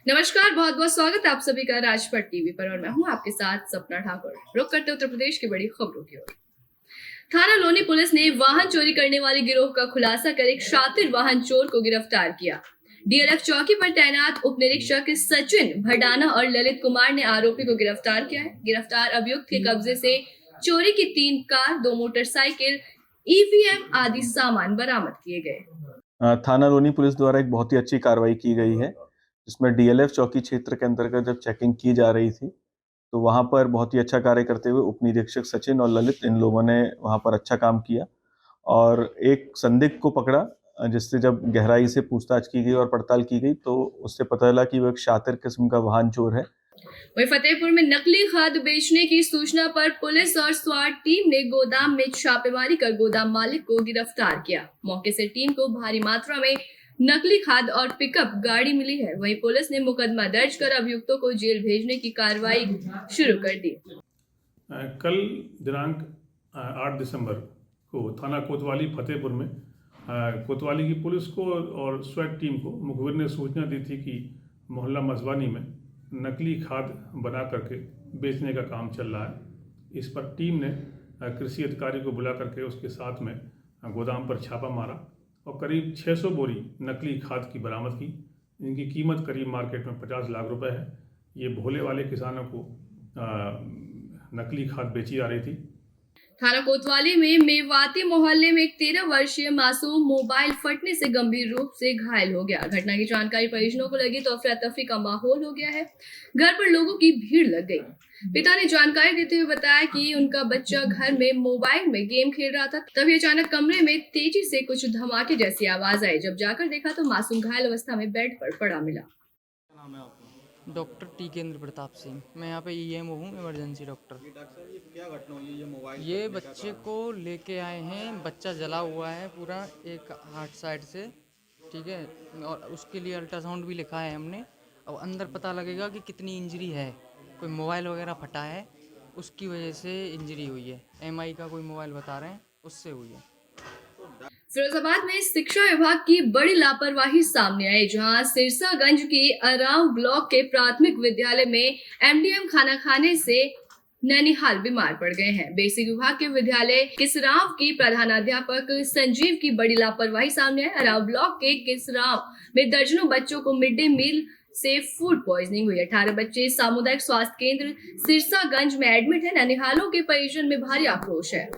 नमस्कार, बहुत बहुत स्वागत है आप सभी का राजपट टीवी पर और मैं हूं आपके साथ सपना ठाकुर। रुक करते उत्तर प्रदेश की बड़ी खबरों की ओर। थाना लोनी पुलिस ने वाहन चोरी करने वाले गिरोह का खुलासा कर एक शातिर वाहन चोर को गिरफ्तार किया। डीएलएफ चौकी पर तैनात उप निरीक्षक सचिन भडाना और ललित कुमार ने आरोपी को गिरफ्तार किया है। गिरफ्तार अभियुक्त के कब्जे से चोरी की 3 कार, 2 मोटरसाइकिल, ईवीएम आदि सामान बरामद किए गए। थाना लोनी पुलिस द्वारा एक बहुत ही अच्छी कार्रवाई की गई है, जिसमें डीएलएफ चौकी क्षेत्र के अंतर्गत जब चेकिंग की जा रही थी, तो वहां पर बहुत ही अच्छा कार्य करते हुए उप निरीक्षक सचिन और ललित इन लोगों ने वहां पर अच्छा काम किया और एक संदिग्ध को पकड़ा, जिससे जब गहराई से पूछताछ की गई और पड़ताल की गई तो उससे पता चला कि वो एक शातिर किस्म का वाहन चोर है। वहीं फतेहपुर में नकली खाद बेचने की सूचना पर पुलिस और स्वाट टीम ने गोदाम में छापेमारी कर गोदाम मालिक को गिरफ्तार किया। मौके से टीम को भारी मात्रा में नकली खाद और पिकअप गाड़ी मिली है। वहीं पुलिस ने मुकदमा दर्ज कर अभियुक्तों को जेल भेजने की कार्रवाई शुरू कर दी। कल दिनांक 8 दिसंबर को थाना कोतवाली फतेहपुर में कोतवाली की पुलिस को और स्वैट टीम को मुखबिर ने सूचना दी थी कि मोहल्ला मजवानी में नकली खाद बना करके बेचने का काम चल रहा है। इस पर टीम ने कृषि अधिकारी को बुला करके उसके साथ में गोदाम पर छापा मारा और करीब 600 बोरी नकली खाद की बरामद की। इनकी कीमत करीब मार्केट में 50 लाख रुपए है। ये भोले वाले किसानों को नकली खाद बेची जा रही थी। थाना कोतवाली में मेवाती मोहल्ले में एक 13 वर्षीय मासूम मोबाइल फटने से गंभीर रूप से घायल हो गया। घटना की जानकारी परिजनों को लगी तो अफरा तफरी का माहौल हो गया है। घर पर लोगों की भीड़ लग गई। पिता ने जानकारी देते हुए बताया कि उनका बच्चा घर में मोबाइल में गेम खेल रहा था, तभी अचानक कमरे में तेजी से कुछ धमाके जैसी आवाज आई। जब जाकर देखा तो मासूम घायल अवस्था में बेड पर पड़ा मिला। डॉक्टर टिकेंद्र प्रताप सिंह, मैं यहाँ पे ईएमओ हूँ, इमरजेंसी डॉक्टर। डॉक्टर साहब, ये क्या घटना हुई है? ये मोबाइल ये बच्चे को लेके आए हैं, बच्चा जला हुआ है पूरा एक हार्ट साइड से, ठीक है, और उसके लिए अल्ट्रासाउंड भी लिखा है हमने। अब अंदर पता लगेगा कि कितनी इंजरी है। कोई मोबाइल वगैरह फटा है, उसकी वजह से इंजरी हुई है। एमआई का कोई मोबाइल बता रहे हैं, उससे हुई है। फिरोजाबाद में शिक्षा विभाग की बड़ी लापरवाही सामने आई, जहां सिरसागंज की अराव ब्लॉक के प्राथमिक विद्यालय में एमडीएम खाना खाने से नैनीहाल बीमार पड़ गए हैं। बेसिक विभाग के विद्यालय किसराव की प्रधानाध्यापक संजीव की बड़ी लापरवाही सामने आई। अराव ब्लॉक के किसराव में दर्जनों बच्चों को मिड डे मील से फूड पॉइजनिंग हुई। 18 बच्चे सामुदायिक स्वास्थ्य केंद्र सिरसागंज में एडमिट है। नैनीहालों के परिजन में भारी आक्रोश है।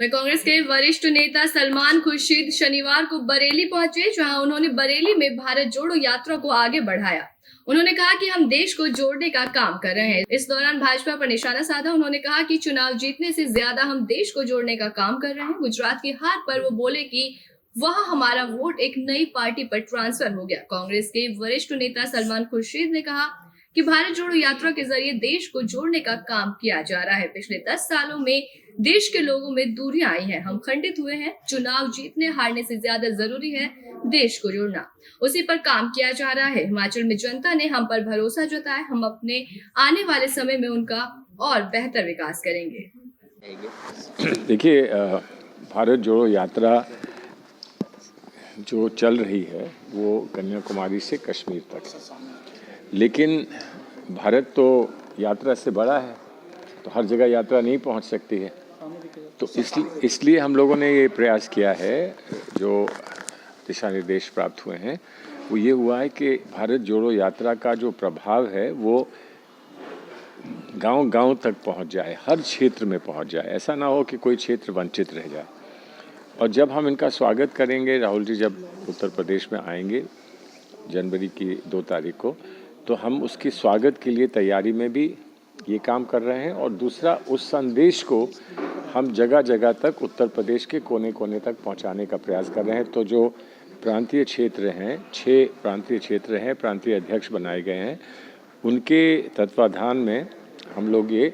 वहीं कांग्रेस के वरिष्ठ नेता सलमान खुर्शीद शनिवार को बरेली पहुंचे, जहां उन्होंने बरेली में भारत जोड़ो यात्रा को आगे बढ़ाया। उन्होंने कहा कि हम देश को जोड़ने का काम कर रहे हैं। इस दौरान भाजपा पर निशाना साधा। उन्होंने कहा कि चुनाव जीतने से ज्यादा हम देश को जोड़ने का काम कर रहे हैं। गुजरात की हार पर वो बोले कि वहां हमारा वोट एक नई पार्टी पर ट्रांसफर हो गया। कांग्रेस के वरिष्ठ नेता सलमान खुर्शीद ने कहा कि भारत जोड़ो यात्रा के जरिए देश को जोड़ने का काम किया जा रहा है। पिछले 10 सालों में देश के लोगों में दूरियां आई हैं, हम खंडित हुए हैं। चुनाव जीतने हारने से ज्यादा जरूरी है देश को जोड़ना, उसी पर काम किया जा रहा है। हिमाचल में जनता ने हम पर भरोसा जताया, हम अपने आने वाले समय में उनका और बेहतर विकास करेंगे। देखिए, भारत जोड़ो यात्रा जो चल रही है वो कन्याकुमारी से कश्मीर तक है, लेकिन भारत तो यात्रा से बड़ा है, तो हर जगह यात्रा नहीं पहुंच सकती है। तो इसलिए हम लोगों ने ये प्रयास किया है, जो दिशा निर्देश प्राप्त हुए हैं वो ये हुआ है कि भारत जोड़ो यात्रा का जो प्रभाव है वो गांव-गांव तक पहुंच जाए, हर क्षेत्र में पहुंच जाए। ऐसा ना हो कि कोई क्षेत्र वंचित रह जाए। और जब हम इनका स्वागत करेंगे, राहुल जी जब उत्तर प्रदेश में आएंगे जनवरी की 2 तारीख को, तो हम उसकी स्वागत के लिए तैयारी में भी ये काम कर रहे हैं। और दूसरा, उस संदेश को हम जगह जगह तक उत्तर प्रदेश के कोने कोने तक पहुंचाने का प्रयास कर रहे हैं। तो जो प्रांतीय क्षेत्र हैं, 6 प्रांतीय क्षेत्र हैं, प्रांतीय अध्यक्ष बनाए गए हैं, उनके तत्वाधान में हम लोग ये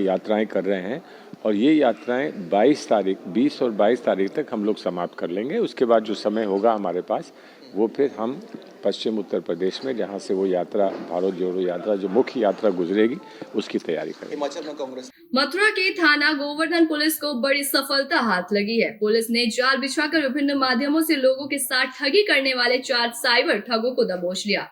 यात्राएं कर रहे हैं। और ये यात्राएं 20 और 22 तारीख तक हम लोग समाप्त कर लेंगे। उसके बाद जो समय होगा हमारे पास, वो फिर हम पश्चिम उत्तर प्रदेश में, जहाँ से वो यात्रा, भारत जोड़ो यात्रा जो मुख्य यात्रा गुजरेगी, उसकी तैयारी करेंगे। हिमाचल में कांग्रेस मथुरा के थाना गोवर्धन पुलिस को बड़ी सफलता हाथ लगी है। पुलिस ने जाल बिछाकर विभिन्न माध्यमों से लोगों के साथ ठगी करने वाले 4 साइबर ठगों को दबोच लिया।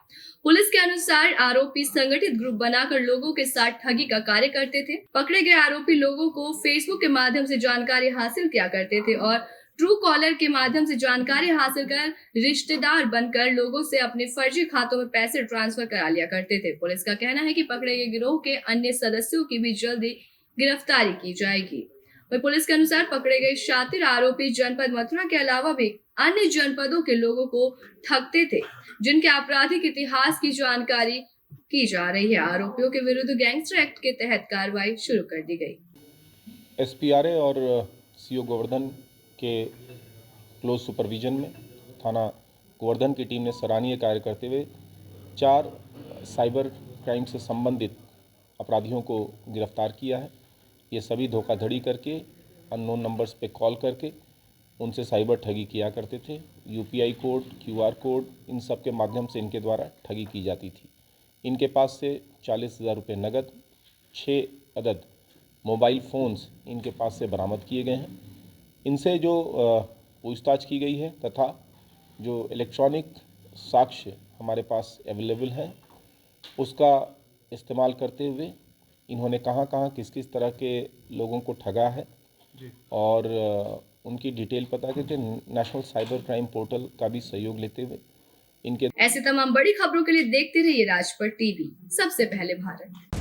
पुलिस के अनुसार आरोपी संगठित ग्रुप बनाकर लोगों के साथ ठगी का कार्य करते थे। पकड़े गए आरोपी लोगों को फेसबुक के माध्यम से जानकारी हासिल किया करते थे और ट्रू कॉलर के माध्यम से जानकारी हासिल कर रिश्तेदार बनकर लोगों से अपने फर्जी खातों में पैसे ट्रांसफर करा लिया करते थे। पुलिस का कहना है कि पकड़े गए गिरोह के अन्य सदस्यों की भी जल्दी गिरफ्तारी की जाएगी। वहीं पुलिस के अनुसार पकड़े गए शातिर आरोपी जनपद मथुरा के अलावा भी अन्य जनपदों के लोगों को ठगते थे, जिनके आपराधिक इतिहास की जानकारी की जा रही है। आरोपियों के विरुद्ध गैंगस्टर एक्ट के तहत कार्रवाई शुरू कर दी गई। SPRA और CO गोवर्धन के क्लोज सुपरविजन में थाना गोवर्धन की टीम ने सराहनीय कार्य करते हुए 4 साइबर क्राइम से संबंधित अपराधियों को गिरफ्तार किया है। ये सभी धोखाधड़ी करके, अननोन नंबर्स पे कॉल करके उनसे साइबर ठगी किया करते थे। UPI कोड, QR कोड, इन सब के माध्यम से इनके द्वारा ठगी की जाती थी। इनके पास से 40,000 रुपये नगद, 6 अदद मोबाइल फ़ोन्स इनके पास से बरामद किए गए हैं। इनसे जो पूछताछ की गई है तथा जो इलेक्ट्रॉनिक साक्ष्य हमारे पास अवेलेबल हैं, उसका इस्तेमाल करते हुए इन्होंने कहाँ कहाँ किस किस तरह के लोगों को ठगा है और उनकी डिटेल पता करके नेशनल साइबर क्राइम पोर्टल का भी सहयोग लेते हुए इनके ऐसे तमाम बड़ी खबरों के लिए देखते रहिए राजपट टीवी, सबसे पहले भारत।